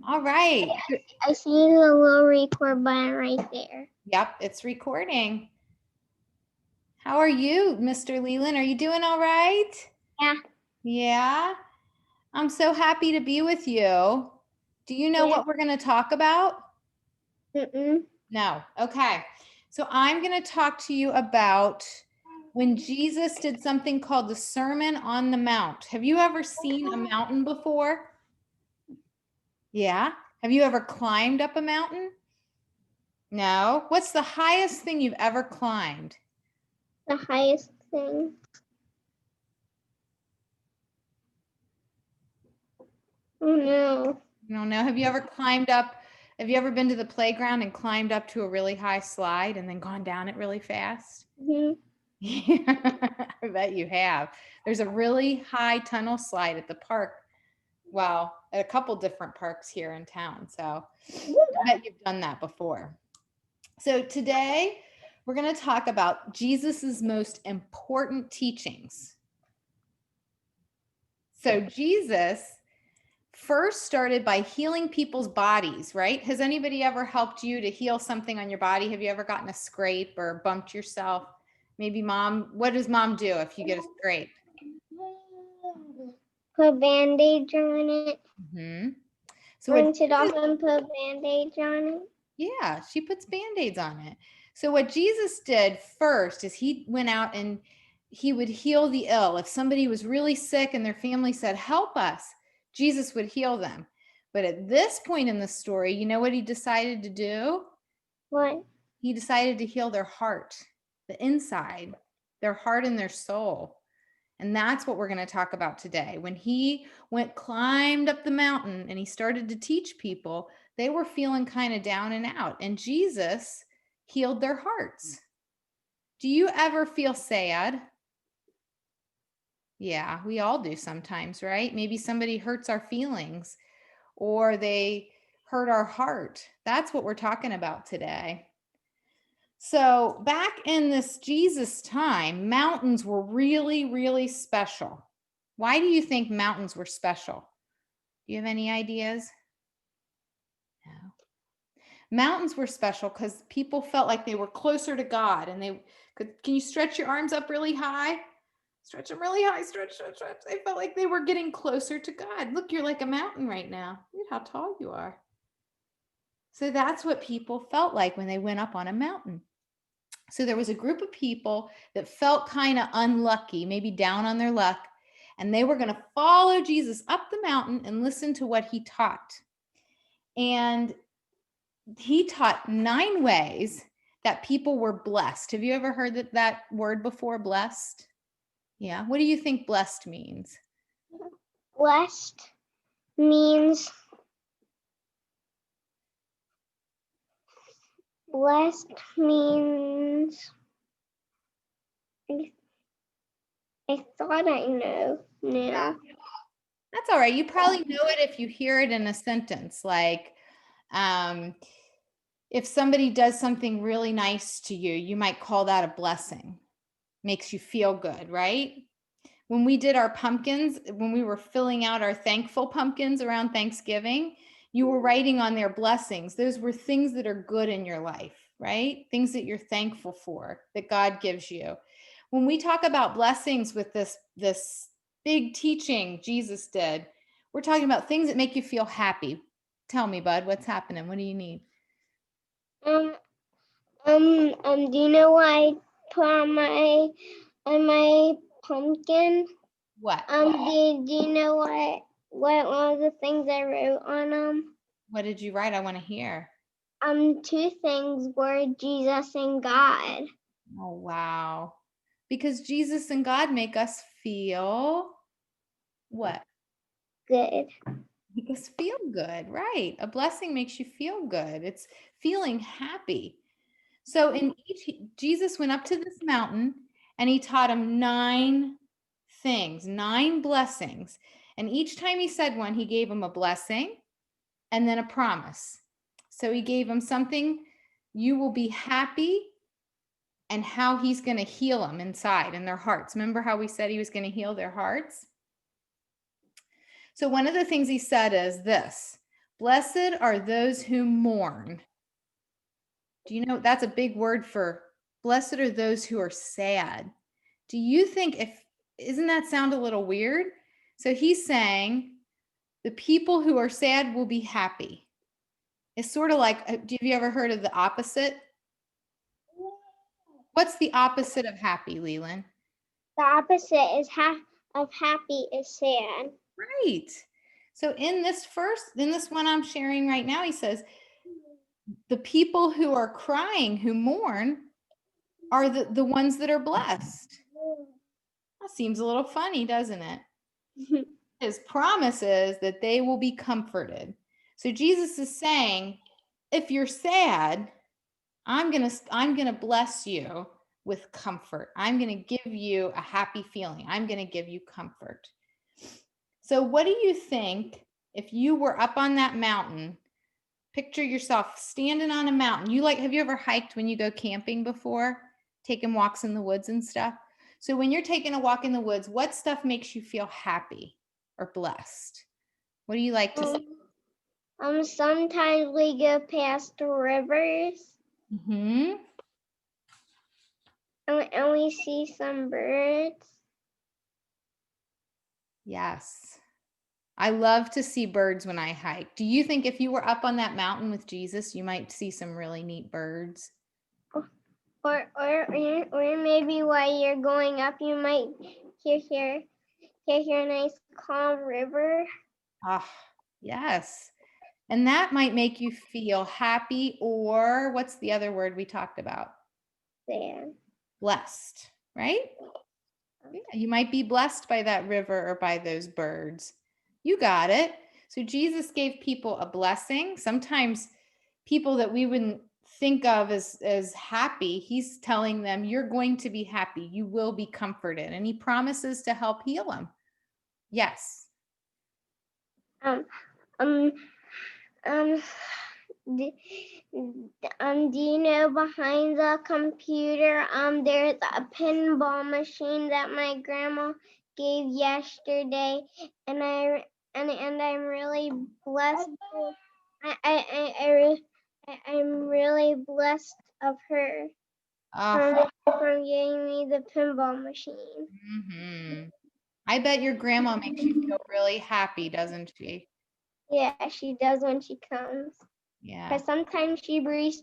All right. I see the little record button right there. Yep, it's recording. How are you, Mr. Leland? Are you doing all right? Yeah. Yeah. I'm so happy to be with you. Do you know what we're going to talk about? No. Okay. So I'm going to talk to you about when Jesus did something called the Sermon on the Mount. Have you ever seen a mountain before? Yeah. Have you ever climbed up a mountain? No. What's the highest thing you've ever climbed? The highest thing. Oh no. You don't know. Have you ever climbed up? Have you ever been to the playground and climbed up to a really high slide and then gone down it really fast? Yeah, I bet you have. There's a really high tunnel slide at the park. Well, at a couple different parks here in town. So I bet you've done that before. So today we're going to talk about Jesus's most important teachings. So Jesus first started by healing people's bodies, right? Has anybody ever helped you to heal something on your body? Have you ever gotten a scrape or bumped yourself? Maybe mom, what does mom do if you get a scrape? Put a bandage on it. Mm-hmm. So rinse it off and put a bandage on it. Yeah, she puts band-aids on it. So what Jesus did first is he went out and he would heal the ill. If somebody was really sick and their family said, help us, Jesus would heal them. But at this point in the story, you know what he decided to do? What? He decided to heal their heart, the inside, their heart and their soul. And that's what we're going to talk about today. When he climbed up the mountain and he started to teach people, they were feeling kind of down and out. And Jesus healed their hearts. Do you ever feel sad? Yeah, we all do sometimes, right? Maybe somebody hurts our feelings or they hurt our heart. That's what we're talking about today. So back in this Jesus time, mountains were really, really special. Why do you think mountains were special? Do you have any ideas? No. Mountains were special because people felt like they were closer to God and they could, can you stretch your arms up really high? Stretch them really high, stretch. They felt like they were getting closer to God. Look, you're like a mountain right now. Look how tall you are. So that's what people felt like when they went up on a mountain. So there was a group of people that felt kind of unlucky, maybe down on their luck, and they were going to follow Jesus up the mountain and listen to what he taught. And he taught 9 ways that people were blessed. Have you ever heard that word before, blessed? Yeah. What do you think blessed means? Blessed means I thought I know. Yeah. That's all right. You probably know it if you hear it in a sentence, like if somebody does something really nice to you, you might call that a blessing. Makes you feel good, right? When we did our pumpkins, when we were filling out our thankful pumpkins around Thanksgiving, you were writing on their blessings. Those were things that are good in your life, right? Things that you're thankful for, that God gives you. When we talk about blessings with this big teaching Jesus did, we're talking about things that make you feel happy. Tell me, bud, what's happening? What do you need? Do you know what I put on my pumpkin? What? Do you know what one of the things I wrote on them? What did you write? I want to hear. 2 things were Jesus and God. Oh, wow. Because Jesus and God make us feel what? Good. Make us feel good, right? A blessing makes you feel good. It's feeling happy. So Jesus went up to this mountain and he taught him 9 things, 9 blessings. And each time he said one, he gave him a blessing and then a promise. So he gave him something, you will be happy, and how he's going to heal them inside in their hearts. Remember how we said he was going to heal their hearts? So one of the things he said is this: Blessed are those who mourn. Do you know that's a big word for blessed are those who are sad. Do you think if isn't that sound a little weird? So he's saying the people who are sad will be happy. It's sort of like, have you ever heard of the opposite? What's the opposite of happy, Leland? The opposite is of happy is sad. Right. So in this one I'm sharing right now, he says, the people who are crying, who mourn, are the ones that are blessed. That seems a little funny, doesn't it? His promise is that they will be comforted. So Jesus is saying, if you're sad, I'm gonna bless you with comfort. I'm gonna give you a happy feeling. I'm gonna give you comfort. So what do you think if you were up on that mountain? Picture yourself standing on a mountain. Have you ever hiked when you go camping before? Taking walks in the woods and stuff? So when you're taking a walk in the woods, what stuff makes you feel happy or blessed? What do you like to see? Sometimes we go past the rivers. Mm-hmm. And we see some birds. Yes. I love to see birds when I hike. Do you think if you were up on that mountain with Jesus, you might see some really neat birds? Or maybe while you're going up, you might hear a nice calm river. Ah, yes. And that might make you feel happy, or what's the other word we talked about? Sad. Blessed, right? Yeah, you might be blessed by that river or by those birds. You got it. So Jesus gave people a blessing. Sometimes people that we wouldn't think of as happy, he's telling them, you're going to be happy. You will be comforted. And he promises to help heal them. Yes. Um, um, um, do you know behind the computer, there's a pinball machine that my grandma gave yesterday, and I'm really blessed. I'm really blessed of her from giving me the pinball machine. Mm-hmm. I bet your grandma makes you feel really happy, doesn't she? Yeah, she does when she comes. Yeah. Because sometimes she brings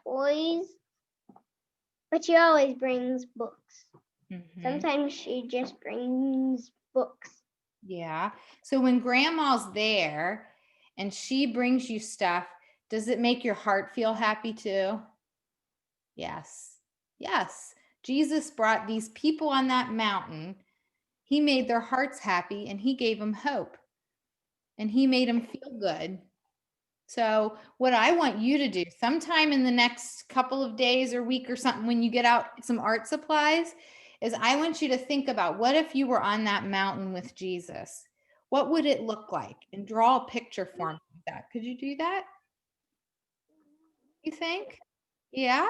toys, but she always brings books. Mm-hmm. Sometimes she just brings books. Yeah. So when grandma's there and she brings you stuff, does it make your heart feel happy too? Yes. Yes. Jesus brought these people on that mountain. He made their hearts happy and he gave them hope and he made them feel good. So what I want you to do sometime in the next couple of days or week or something, when you get out some art supplies, is I want you to think about, what if you were on that mountain with Jesus? What would it look like? And draw a picture for me of that. Could you do that? You think? Yeah.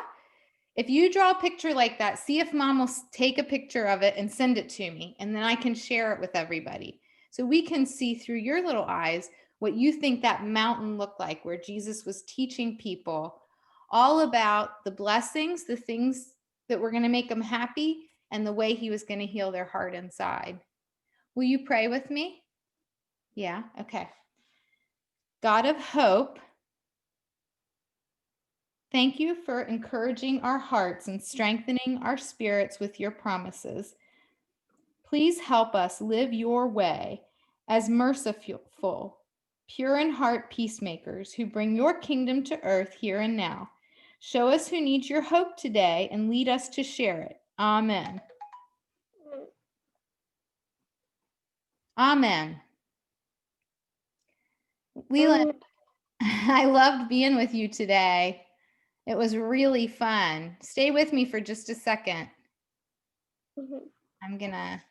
If you draw a picture like that, see if mom will take a picture of it and send it to me, and then I can share it with everybody. So we can see through your little eyes what you think that mountain looked like, where Jesus was teaching people all about the blessings, the things that were going to make them happy, and the way he was going to heal their heart inside. Will you pray with me? Yeah, okay. God of hope, thank you for encouraging our hearts and strengthening our spirits with your promises. Please help us live your way as merciful, pure in heart peacemakers who bring your kingdom to earth here and now. Show us who needs your hope today and lead us to share it. Amen. Amen. Leland, I loved being with you today. It was really fun. Stay with me for just a second. I'm gonna